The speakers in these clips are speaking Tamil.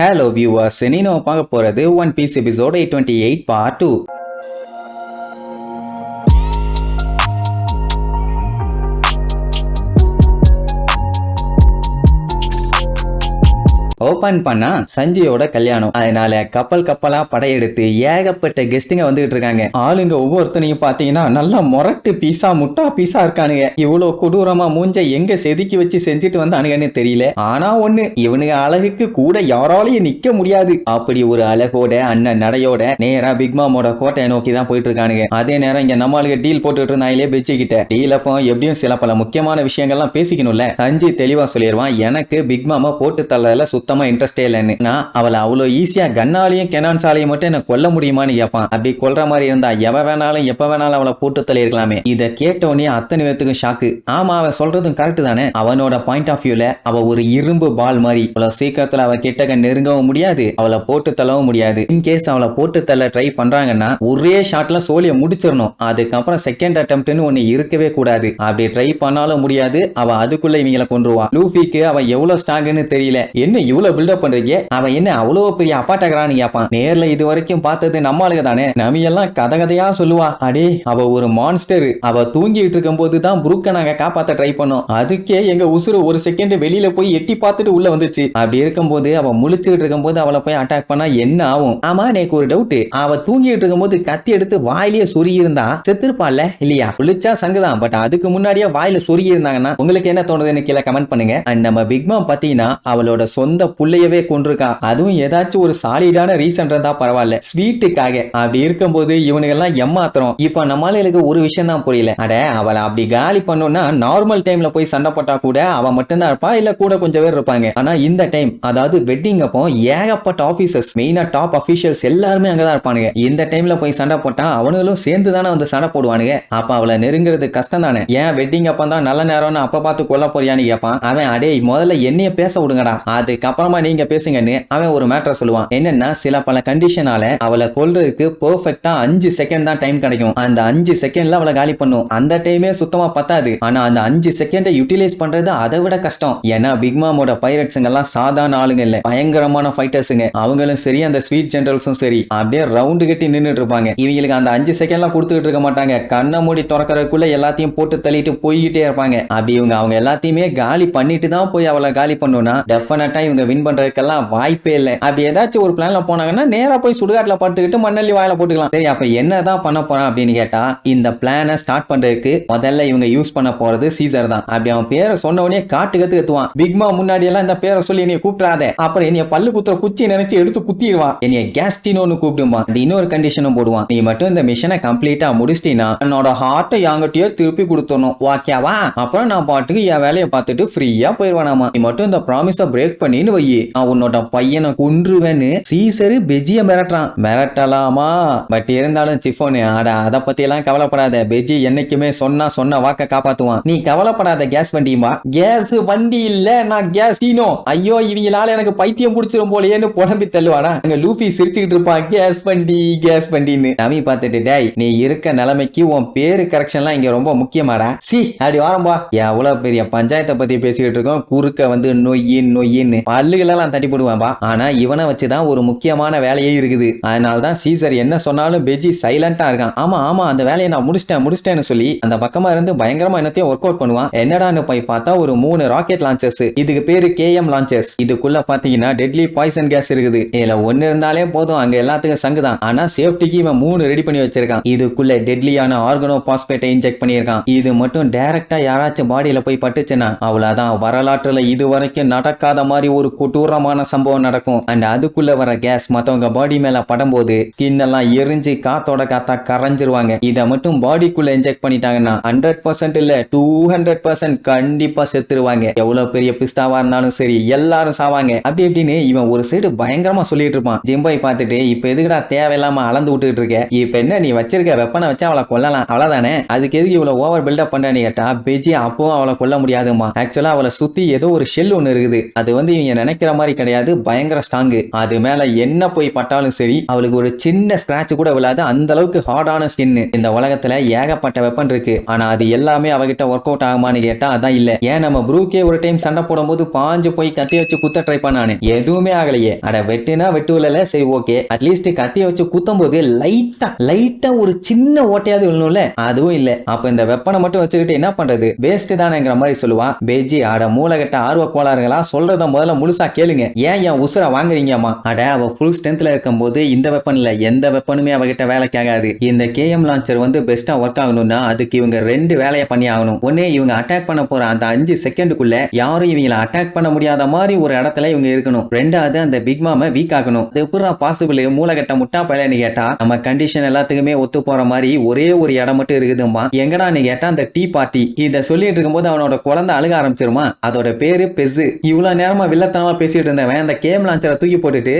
Hello viewers, நீ நம்ம பார்க்க போறது one piece episode 828 part 2. Open பண்ணா சஞ்சயோட கல்யாணம். அதனால கப்பலா படையெடுத்து ஏகப்பட்ட கெஸ்ட்டுங்க வந்துகிட்டு இருக்காங்க. ஆளுங்க ஒவ்வொருத்தனையும் பாத்தீங்கன்னா நல்லா மொரட்டு பீஸா முட்டா பீஸா இருக்கானுங்க. இவ்வளவு கொடூரமா மூஞ்ச எங்க செதுக்கி வச்சு செஞ்சுட்டு வந்தானுங்கன்னு தெரியல. ஆனா ஒண்ணு, இவனுங்க அழகுக்கு கூட யாராலையும் நிக்க முடியாது. அப்படி ஒரு அழகோட அண்ணன் நடையோட நேரா பிக்மாமோட கோட்டையை நோக்கி தான் போயிட்டு இருக்கானுங்க. அதே நேரம் இங்க நம்மளுக்கு டீல் போட்டுட்டு இருந்தாங்களே பெட்ஜி கிட்ட. டீல் அப்போ எப்படியும் சில பல முக்கியமான விஷயங்கள்லாம் பேசிக்கணும்ல. சஞ்சி தெளிவா சொல்லிடுவான், எனக்கு பிக்மாமா போட்டு தள்ளல சுத்தமா இன்ட்ரெஸ்டே இல்லைன்னு. நான் அவளை அவ்வளோ ஈஸியா கன்னாலையும் கெனான்சாலையும் மட்டும் என்ன கொல்ல முடியுமான்னு கேட்பான். அப்படி கொல்ற மாதிரி இருந்தா எவ வேணாலும் எப்ப வேணாலும் அவளை போட்டு தள்ளி இருக்கலாமே. இதை கேட்ட உடனே அத்தனை பேத்துக்கும் ஷாக்கு. ஆமா, அவன் சொல்றதும் கரெக்ட் தானே. அவனோட பாயிண்ட் ஆஃப் வியூல அவ ஒரு இரும்பு பால் மாதிரி. அவ்வளவு சீக்கிரத்துல அவ கிட்டக்க நெருங்கவும் முடியாது, அவளை போட்டு தள்ளவும் முடியாது. இன்கேஸ் அவளை போட்டு தள்ள ட்ரை பண்றாங்கன்னா ஒரே ஷாட்ல சோழிய முடிச்சிடணும். அதுக்கப்புறம் செகண்ட் அட்டெம்ப்ட்னு ஒண்ணு இருக்கவே கூடாது. அப்படி ட்ரை பண்ணாலும் முடியாது. அவ அதுக்குள்ள இவங்களை கொண்டுருவா. லூஃபிக்கு அவ எவ்வளவு ஸ்ட்ராங்னு தெரியல, என்ன இவ்வளவு பில்டப் பண்றீங்க, அவ என்ன அவ்வளவு பெரிய அப்பாட்டகரான்னு கேட்பான். நேர்ல இது வரைக்கும் பார்த்தது நம்ம ஆளுங்க தானே, நமி எல்லாம் கதையா சொல்லுவா. அடே அவ ஒரு மான்ஸ்டர். அவ தூங்கிட்டு இருக்கும் போது தான் புருக்க நாங்க காப்பாத்த ட்ரை பண்ணோம். அதுக்கே எங்க உசுறு ஒரு செகண்ட் வெளியில போய் எட்டி பார்த்துட்டு உள்ள வந்துச்சு. அப்படி இருக்கும்போது அவ முழிச்சுட்டு இருக்கும் போது அவளை போய் அட்டாக் பண்ணா என்ன ஆகும்? ஆமா, எனக்கு ஒரு டவுட். அவ தூங்கிட்டு இருக்கும் போது கத்தி எடுத்து வாயிலேயே சொருகி இருந்தா செத்துருப்பால இல்லையா? விழிச்சா சங்குதான், பட் அதுக்கு முன்னாடியே வாயில சொருகி இருந்தாங்கன்னா உங்களுக்கு என்ன தோணுதுன்னு கீழே கமெண்ட் பண்ணுங்க. அண்ட் நம்ம பிக்மா பாத்தீங்கன்னா அவளோட சொந்த புள்ளையவே கொண்டிருக்கா. அதுவும் ஏதாச்சும் ஒரு சாலிடான ரீசன் இருந்தா பரவாயில்ல, ஸ்வீட்டுக்காக. அப்படி இருக்கும்போது இவனுங்க எல்லாம் ஏமாத்துறோம். இப்ப நம்மளுக்கு ஒரு விஷயம் தான் புரியல. அட அவளை அப்படி காலி பண்ணோம்னா நார்மல் டைம்ல போய் சண்டை போட்டா கூட அவ மட்டும்தான் இருப்பா, இல்ல கூட கொஞ்சம் பேர் இருப்பாங்க. ஆனா இந்த டைம், அதாவது வெட்டிங் அப்போ ஏகப்பட்ட ஆபீசர்ஸ், மெயினா டாப் அபிஷியல்ஸ் எல்லாருமே அங்கதான் இருப்பானுங்க. இந்த டைம்ல போய் சண்டை போட்டா அவனுங்களும் சேர்ந்து தானே வந்து சண்டை போடுவானுங்க. அப்ப அவளை நெருங்கிறது கஷ்டம் தானே. ஏன் வெட்டிங் அப்ப தான் நல்ல நேரம்னு அப்ப பார்த்து கொல்ல போறியான்னு கேட்பான். அவன் அடே முதல்ல என்னைய பேச விடுங்கடா, அதுக்கப்புறமா நீங்க பேசுங்கன்னு அவன் ஒரு மேட்டர் சொல்லுவான். என்னன்னா சில பல கண்டிஷனால அவளை கொல்றதுக்கு பெர்ஃபெக்ட்டா 5 செகண்ட் தான் டைம் கிடைக்கும். அந்த 5 செகண்ட்ல அவளை காலி பண்ணும். அந்த டைமே சுத்தமா பத்தாது. ஆனா அந்த 5 செகண்டை யூட்டிலைஸ் பண்றது அதை விட கஷ்டம். ஏன்னா பிக்மாமோட பைரட்ஸுங்க எல்லாம் சாதாரண ஆளுங்க இல்ல, பயங்கரமான ஃபைட்டர்ஸுங்க. அவங்களும் சரி, அந்த ஸ்வீட் ஜெனரல்ஸும் சரி, அப்படியே ரவுண்டு கட்டி நின்றுட்டு இருப்பாங்க. இவங்களுக்கு அந்த 5 செகண்ட்லாம் கொடுத்துட்டு இருக்க மாட்டாங்க. கண்ணை மூடி திறக்கிறதுக்குள்ள எல்லாத்தையும் போட்டு தள்ளிட்டு போய்கிட்டே இருப்பாங்க. அப்படி அவங்க எல்லாத்தையுமே காலி பண்ணிட்டு தான் போய் அவளை காலி பண்ணணும்னா டெஃபினட்டா இவங்க வின் பண்றதுக்கெல்லாம் வாய்ப்பே இல்லை. அப்படி ஏதாச்சும் ஒரு பிளான்ல போனாங்கன்னா நேரா போய் சுடுகாட்டுல படுத்துக்கிட்டு மண்ணள்ளி வாயில போட்டுக்கலாம். சரி, அப்ப என்னதான் பண்ண போறான் அப்படின்னு கேட்டா, இந்த பிளானை ஸ்டார்ட் பண்றதுக்கு முதல்ல இவங்க யூஸ் பண்ண போறது சீசர் தான். அப்படி அவன் பேரை சொன்ன உடனே கத்துவான். பிக்மா முன்னாடி எல்லாம் இந்த பேரை சொல்லி என்னைய கூப்பிடாத, அப்புறம் என்னைய பல்லு குத்துற குச்சி நினைச்சு எடுத்து குத்திடுவான். என்னைய கேஸ்டினோன்னு கூப்பிடுவான். இன்னொரு கண்டிஷனும் போடுவான், நீ மட்டும் இந்த மிஷனை கம்ப்ளீட்டா முடிச்சிட்டீனா என்னோட ஹார்ட்டை யாங்கிட்டயோ திருப்பி கொடுத்தணும், ஓகேவா? அப்புறம் நான் பாட்டுக்கு என் வேலையை பார்த்துட்டு ஃப்ரீயா போயிடுவானாமா. நீ மட்டும் இந்த ப்ராமிஸ பிரேக் பண்ணின்னு வை, உன்னோட பையனை கொன்றுவேன்னு சீசரு பெஜிய மிரட்டலாமா? பட் இருந்தாலும் சிஃபோனு, அத பத்தி எல்லாம் கவலைப்படாத, பெஜி என்னைக்குமே சொன்ன வாக்க காப்பாத்துவான். நீ கவலைப்படாத, கேஸ் வண்டியுமா? கேஸ் வண்டி இல்ல, நான் கேஸ் டீனோ. ஐயோ இவங்களால எனக்கு பைத்தியம் பிடிச்சிரும் போலயேன்னு புலம்பி தள்ளுவானா. அங்க லூபி சிரிச்சுக்கிட்டு இருப்பான், கேஸ் வண்டின்னு. நவி பார்த்துட்டு, டேய் நீ இருக்க நிலைமைக்கு உன் பேரு கரெக்ஷன்லாம் இங்க ரொம்ப முக்கியமாடா. சி அப்படி வாரம்பா, எவ்வளவு பெரிய பஞ்சாயத்தை பத்தி பேசிக்கிட்டு இருக்கோம், குறுக்க வந்து நொய்யின்னு பல்லுகளெல்லாம் தட்டி போடுவான்பா. ஆனா இவனை வச்சுதான் ஒரு முக்கியமான வேலையே இருக்குது. அதனாலதான் சீசர் என்ன சொன்னாலும் பெஜி சைலண்டா இருக்கான். ஆமா அந்த வேலையை நான் முடிச்சிட்டேன்னு சொல்லி அந்த பக்கமா இருந்து பயங்கரமா என்னத்தையும் ஒர்க் அவுட் பண்ணுவான். என்னடான்னு போய் பார்த்தா ஒரு 3 ராக்கெட் லான்ச்சர்ஸ். இதுக்கு பேரு KM லான்ச்சர்ஸ். இதுக்குள்ள பாத்தீங்கன்னா டெட்லி பாய்சன் கேஸ் இருக்குது. இதுல ஒன்னு இருந்தாலே போதும், அங்க எல்லாத்துக்கும் சங்குதான். ஆனா சேஃப்டிக்கு இவன் 3 ரெடி பண்ணி வச்சிருக்கான். இதுக்குள்ள டெட்லியான ஆர்கனோ பாஸ்பேட்டை இன்ஜெக்ட் பண்ணியிருக்கான். இது மட்டும் டைரக்டா யாராச்சும் பாடியில போய் பட்டுச்சுன்னா அவ்வளவுதான், வரலாற்றுல இது வரைக்கும் நடக்காத மாதிரி ஒரு கொடூரமான சம்பவம் நடக்கும். அண்ட் அதுக்குள்ள வர கேஸ் மத்தவங்க பாடி மேல படும்போது ஸ்கின் எல்லாம் எரிஞ்சு காத்தோட காத்தா கரைஞ்சிருவாங்க. இத மட்டும் பாடிக்குள்ள இன்ஜெக்ட் பண்ணிட்டாங்கன்னா 100% இல்ல 200% கண்டிப்பா செத்துருவாங்க. எவ்வளவு பெரிய பிஸ்தாவா இருந்தாலும் சரி எல்லாரும் சாவாங்க. அப்படி எப்படின்னு இவன் ஒரு சைடு பயங்கரமா சொல்லிட்டு இருப்பான். ஜிம்பாய் பார்த்துட்டு, இப்ப எதுக்குடா தேவையில்லாம அளந்து விட்டுட்டு இருக்க? இப்ப என்ன நீ வச்சிருக்க வெப்பனை வச்சு அவளை கொல்லலாம், அவ்வளவுதானே? அதுக்கு எதுக்கு இவ்வளவு ஓவர் பில்டப் பண்றான்னு கேட்டா, பெஜி அப்பவும் அவளை கொல்ல முடியாதுமா. ஆக்சுவலா அவளை சுத்தி ஏதோ ஒரு ஷெல் ஒண்ணு இருக்குது. அது இவங்க நினைக்கிற மாதிரி கிடையாது, பயங்கர ஸ்ட்ராங். அது மேல என்ன போய் பட்டாலும் சரி அவளுக்கு ஒரு சின்ன ஸ்கிராட்ச் கூட விழாது, அந்த அளவுக்கு ஹார்டான ஸ்கின். இந்த உலகத்துல ஏகப்பட்ட வெப்பன் இருக்கு, ஆனா அது எல்லாமே அவகிட்ட ஒர்க் அவுட் ஆகுமான்னு கேட்டா அதான் இல்ல. ஏன் நம்ம ப்ரூக்கே ஒரு டைம் சண்டை போடும்போது பாஞ்சு போய் கத்திய வச்சு குத்த ட்ரை பண்ணானு, எதுவுமே ஆகலையே. அட வெட்டுனா வெட்டுவில்ல, சரி ஓகே, அட்லீஸ்ட் கத்திய வச்சு குத்தும் போது லைட்டா ஒரு சின்ன ஓட்டையாவது விழணும்ல, அதுவும் இல்ல. அப்ப இந்த வெப்பனை மட்டும் வச்சுக்கிட்டு என்ன பண்றது, வேஸ்ட் தானேங்கிற மாதிரி சொல்லுவா பேஜி. அட மூளைகட்ட ஆர்வ கோளாறுகளா, சொல்றத முதல்ல முழுசா கேளுங்க, ஏன் என் உசுரை வாங்குறீங்கம்மா. அட அவ ஃபுல் ஸ்ட்ரென்த்ல இருக்கும் போது இந்த வெப்பன் இல்ல எந்த வெப்பனுமே அவகிட்ட வேலைக்கு ஆகாது. இந்த கேஎம் லான்ச்சர் வந்து பெஸ்டா ஒர்க் ஆகணும்னா அதுக்கு இவங்க ரெண்டு வேலையை பண்ணி ஆகணும். ஒன்னே இவங்க அட்டாக் பண்ண போற அந்த 5 செகண்டுக்குள்ள யாரும் இவங்களை அட்டாக் பண்ண முடியாத மாதிரி ஒரு இடத்துல இவங்க இருக்கணும். ரெண்டாவது அந்த பிக் மாம வீக் ஆகணும். அது எப்படா பாசிபிள், மூளைகட்ட முட்டா பையன்னு கேட்டா நம்ம கண்டிஷன் எல்லாத்துக்குமே ஒத்து போற மாதிரி ஒரே ஒரு இடம் மட்டும் இருக்குதுமா. எங்கடான்னு கேட்டா அந்த டீ பார்ட்டி. இத சொல்லிட்டு இருக்கும்போது அவனோட குழந்தை அழுக ஆரம்பிச்சிருமா. அதோட பேரு பெஸ். இவ்வளவு நேரமா வில்லத்தனமா பேசிட்டு இருந்தவன் அந்த கேம் லான்ச்சரை தூக்கி போட்டுட்டு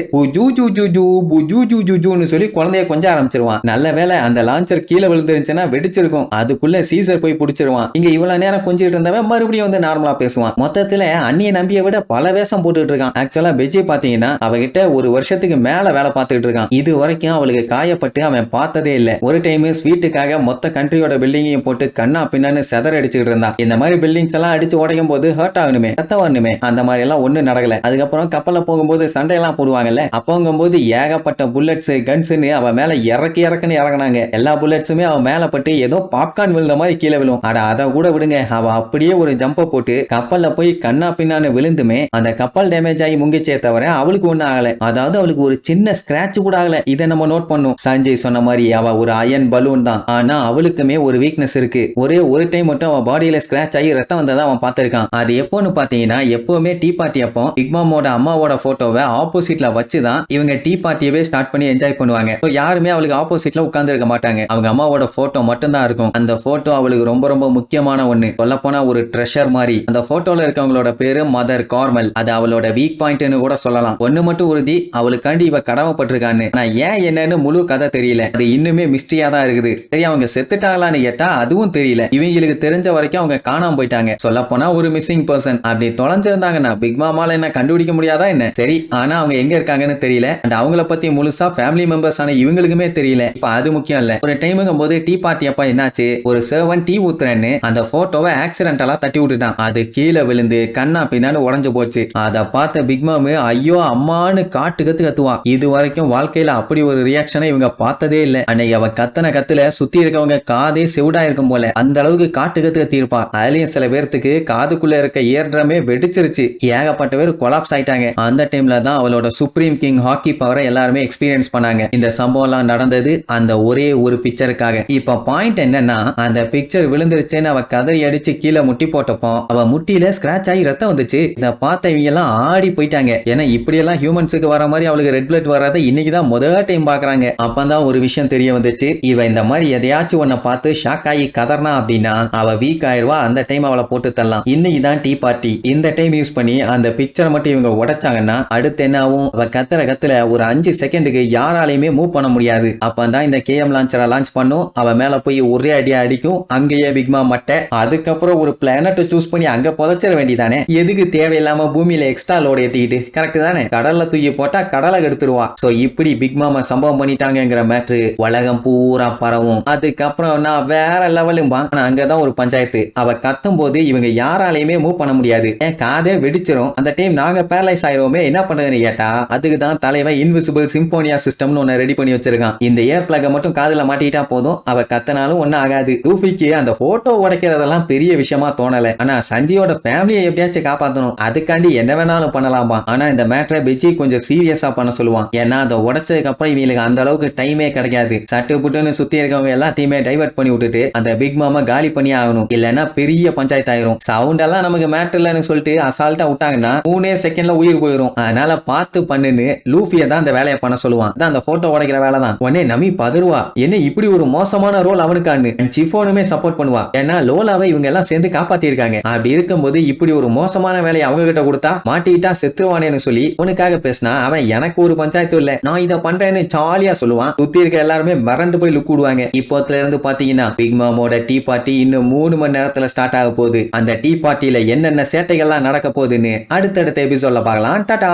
சொல்லி குழந்தைய கொஞ்சம் ஆரம்பிச்சிருவான். நல்ல வேலை அந்த லான்ச்சர் கீழே விழுந்துருச்சுன்னா வெடிச்சிருக்கும், அதுக்குள்ள சீசர் போய் பிடிச்சிருவான். இங்க இவ்வளவு நேரம் கொஞ்சிட்டு இருந்தவன் மறுபடியும் வந்து நார்மலா பேசுவான். மொத்தத்துல அண்ணிய நம்பிய விட பல வேஷம் போட்டுட்டு இருக்கான். ஆக்சுவலா பெஜி பாத்தீங்கன்னா அவகிட்ட ஒரு வருஷத்துக்கு மேல வேலை பார்த்துட்டு இருக்கான். இது வரைக்கும் அவளுக்கு காயப்பட்டு அவன் பார்த்ததே இல்ல. ஒரு டைம் ஸ்வீட்டுக்காக மொத்த கண்ட்ரியோட பில்டிங்கையும் போட்டு கண்ணா பின்னான்னு செதற அடிச்சுட்டு இருந்தான். இந்த மாதிரி பில்டிங்ஸ் எல்லாம் அடிச்சு உடைக்கும் போது ஹர்ட் ஆகணுமே, ரத்த வரணுமே, அந்த மாதிரி எல்லாம் ஒண்ணு நடக்கல. அதுக்கப்புறம் கப்பல்ல போகும்போது சண்டையெல்லாம் போடுவாங்கல்ல, அப்போங்கும்போது ஏகப்பட்ட புல்லட்ஸ் கன்ஸ்ன்னு அவ மேல இறக்குன்னு இறங்கினாங்க. எல்லா புல்லட்ஸுமே அவ மேல பட்டு ஏதோ பாப்கார்ன் விழுந்த மாதிரி கீழே விழும். அட அதை கூட விடுங்க, அவ அப்படியே ஒரு ஜம்ப போட்டு கப்பல்ல போய் கண்ணா பின்னான்னு விழுந்துமே அந்த கப்பல் டேமேஜ் ஆகி முங்கிச்சே தவிர அவளுக்கு ஒண்ணு ஆகல. அதாவது அவளுக்கு ஒரு சின்ன ஸ்கிராட்ச் கூட ஆகல. இதை நம்ம நோட் பண்ணும். சஞ்சய் சொன்ன மாதிரி அவ ஒரு அயன் பலூன் தான், ஆனா அவளுக்குமே ஒரு வீக்னஸ் இருக்கு. ஒரே ஒரு டைம் மட்டும் அவ பாடியில ஸ்கிராட்ச் ஆகி ரத்தம் வந்ததை அவன் பார்த்திருக்கான். அது எப்போன்னு பாத்தீங்கன்னா எப்பவுமே டீ பார்ட்டி அப்போ பிக் மாமோட அம்மாவோட போட்டோவை ஆப்போசிட்ல வச்சுதான் இவங்க டீ பார்ட்டியவே ஸ்டார்ட் பண்ணி என்ஜாய் பண்ணுவாங்க. யாருமே அவளுக்கு ஆப்போசிட்ல உட்கார்ந்து இருக்க மாட்டாங்க. அவங்க அம்மாவோட போட்டோ மட்டும் தான் இருக்கும். அந்த போட்டோ அவளுக்கு ரொம்ப ரொம்ப முக்கியமான ஒண்ணு, சொல்ல போனா ஒரு ட்ரெஷர் மாதிரி. அந்த போட்டோல இருக்கவங்களோட பேரு மதர் கார்மல். அது அவளோட வீக் பாயிண்ட்னு கூட சொல்லலாம். ஒண்ணு மட்டும் உறுதி, அவளுக்காண்டி இவ கடமைப்பட்டிருக்கான்னு. ஆனா ஏன் என்னன்னு முழு கதை தெரியல. அது இன்னுமே மிஸ்டரியா தான் இருக்குது. சரி, அவங்க செத்துட்டாங்களான்னு கேட்டா அதுவும் தெரியல. இவங்களுக்கு தெரிஞ்ச வரைக்கும் அவங்க காணாம போயிட்டாங்க. சொல்ல போனா ஒரு மிஸ்ஸிங் பர்சன். அப்படி தொலைஞ்சிருந்தாங்கன்னா பிக் மாமால என்ன கண்டுபிடிக்க முடியாதா என்ன? சரி, ஆனா அவங்க எங்க இருக்காங்கன்னு தெரியல. அண்ட் அவங்கள பத்தி முழுசா ஃபேமிலி மெம்பர்ஸ் ஆன இவங்களுக்குமே தெரியல. இப்ப அது முக்கியம் இல்ல. ஒரு டைமுங்கும் போது டீ பார்ட்டி அப்ப என்னாச்சு, ஒரு சர்வன் டீ ஊத்துறேன்னு அந்த போட்டோவை ஆக்சிடென்டலா தட்டி விட்டுட்டான். அது கீழே விழுந்து கண்ணா பின்னான்னு உடஞ்சு போச்சு. அதை பார்த்த பிக் மாமு ஐயோ அம்மான்னு காட்டு கத்துவான். இது வரைக்கும் வாழ்க்கையில அப்படி ஒரு ரியாக்ஷனை இவங்க பார்த்ததே இல்ல. அன்னைக்கு அவ கத்தன கத்துல சுத்தி இருக்கவங்க காதே செவிடா இருக்கும் போல அந்த அளவுக்கு காட்டு கத்திருப்பா. அதுலயும் சில பேர்த்துக்கு காதுக்குள்ள இருக்க இயர்ட்ரமே வெடிச்சிருச்சு. ஏகப்பட்ட பேர் கொலாப்ஸ் ஆயிட்டாங்க. அந்த டைம்ல தான் அவளோட சுப்ரீம் கிங் ஹாக்கி பவரை எல்லாருமே எக்ஸ்பீரியன்ஸ் பண்ணாங்க. இந்த சம்பவம் எல்லாம் நடந்தது அந்த ஒரே ஒரு பிக்சருக்காக. இப்ப பாயிண்ட் என்னன்னா, அந்த பிக்சர் விழுந்துருச்சுன்னு அவ கதறி அடிச்சு கீழே முட்டி போட்டப்போ அவ முட்டியில ஸ்கிராச் ஆகி ரத்தம் வந்துச்சு. இத பார்த்த இவங்க எல்லாம் ஆடி போயிட்டாங்க. ஏன்னா இப்படி எல்லாம் ஹியூமன்ஸுக்கு வர மாதிரி அவளுக்கு ரெட் பிளட் வராத இன்னைக்குதான் முதல் டைம் பாக்குறாங்க. அப்பதான் ஒரு விஷயம் தெரிய வந்துச்சு, இவ இந்த மாதிரி எதையாச்சும் ஒன்ன பார்த்து ஷாக் ஆகி கதர்னா அப்படின்னா அவ வீக் ஆயிருவா. அந்த டைம் அவளை போட்டு தரலாம். இன்னைக்கு தான் டீ பார்ட்டி. இந்த டைம் யூஸ் பண்ணி அந்த பிக்சரை மட்டும் இவங்க உடைச்சாங்கன்னா அடுத்து என்ன ஆகும், அவ கத்துல ஒரு 5 செகண்டுக்கு யாராலையுமே மூவ் பண்ண முடியாது. அப்பதான் இந்த கேஎம் லான்ச்சரை லான்ச் பண்ணும். அவ மேல போய் ஒரே அடியா அடிக்கும். அங்கேயே பிக்மா மட்டை. அதுக்கப்புறம் ஒரு பிளானட்டை சூஸ் பண்ணி அங்க புதைச்சிட வேண்டியதானே. எதுக்கு தேவையில்லாம பூமியில எக்ஸ்ட்ரா லோடு ஏத்திக்கிட்டு, கரெக்ட் தானே? கடல்ல தூக்கி போட்டா கடலை எடுத்துருவா. சோ இப்படி பிக் மாமா சம்பவம் பண்ணிட்டாங்கிற மேட்ரு உலகம் பூரா பரவும். அதுக்கப்புறம் நான் வேற லெவலும்பா. ஆனா அங்கதான் ஒரு பஞ்சாயத்து. அவ கத்தும் போது இவங்க யாராலையுமே மூவ் பண்ண முடியாது. என் காதே வெடிச்சிரும். அந்த டைம் நாங்க பேரலைஸ் ஆயிரோமே, என்ன பண்றதுன்னு கேட்டா அதுக்கு தான் தலைவன் இன்விசிபிள் சிம்போனியா சிஸ்டம்னு ஒன்னு ரெடி பண்ணி வச்சிருக்கான். இந்த ஏர் பிளக்க மட்டும் காதுல மாட்டிட்டா போதும், அவ கத்தனாலும் ஒன்னும் ஆகாது. லூஃபிக்கு அந்த போட்டோ உடைக்கிறதெல்லாம் பெரிய விஷயமா தோணல. ஆனா சஞ்சியோட ஃபேமிலியை எப்படியாச்சும் காப்பாத்தணும், அதுக்காண்டி என்ன வேணாலும் பண்ணலாமா. ஆனா இந்த மேட்டரை பெஜி கொஞ்சம் சீரியஸா பண்ண சொல்லுவான். ஏன்னா அதை உடைச்சதுக்கு அப்புறம் இவங்களுக்கு அந்த அளவுக்கு டைமே கிடைக்காது. சட்டு புட்டுன்னு சுத்தி இருக்கவங்க எல்லாத்தையுமே டைவர்ட் பண்ணி விட்டுட்டு அந்த பிக் மாமா காலி பண்ணி ஆகணும். இல்லன்னா பெரிய பஞ்சாயத்து ஆயிரும். சவுண்ட் எல்லாம் நமக்கு மேட்டர் இல்லன்னு சொல்லிட்டு அசால்ட்டா விட்டாங்கன்னா 3 செகண்ட்ல உயிர் போயிடும். அதனால பார்த்து பண்ணுன்னு லூஃபியை தான் அந்த வேலையை பண்ண சொல்லுவான். அந்த போட்டோ உடைக்கிற வேலை தான். உடனே நமி பதறுவா, என்ன இப்படி ஒரு மோசமான ரோல் அவனுக்கான்னு. சிஃபோனுமே சப்போர்ட் பண்ணுவா. ஏன்னா லோலாவை இவங்க எல்லாம் சேர்ந்து காப்பாத்தி இருக்காங்க. அப்படி இருக்கும்போது இப்படி ஒரு மோசமான வேலையை அவங்க கிட்ட கொடுத்தா மாட்டிக்கிட்டா செத்துருவானேன்னு சொல்லி உனக்காக பேசினா அவன் எனக்கு ஒரு பஞ்சாயத்து இல்ல, நான் இதை பண்றேன்னு ஜாலியா சொல்லுவான். சுத்தி இருக்க எல்லாருமே மறந்து போய் லுக் விடுவாங்க. இப்போத்துல இருந்து பாத்தீங்கன்னா பிக் மாமோட டீ பார்ட்டி இன்னும் 3 மணி நேரத்துல ஸ்டார்ட் ஆக போகுது. அந்த டீ பார்ட்டியில என்னென்ன சேட்டைகள்லாம் நடக்க போகுதுன்னு அடுத்தடுத்த அடுத்தடுத்த எபிசோட்ல பார்க்கலாம். டாடா.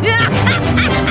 Yeah!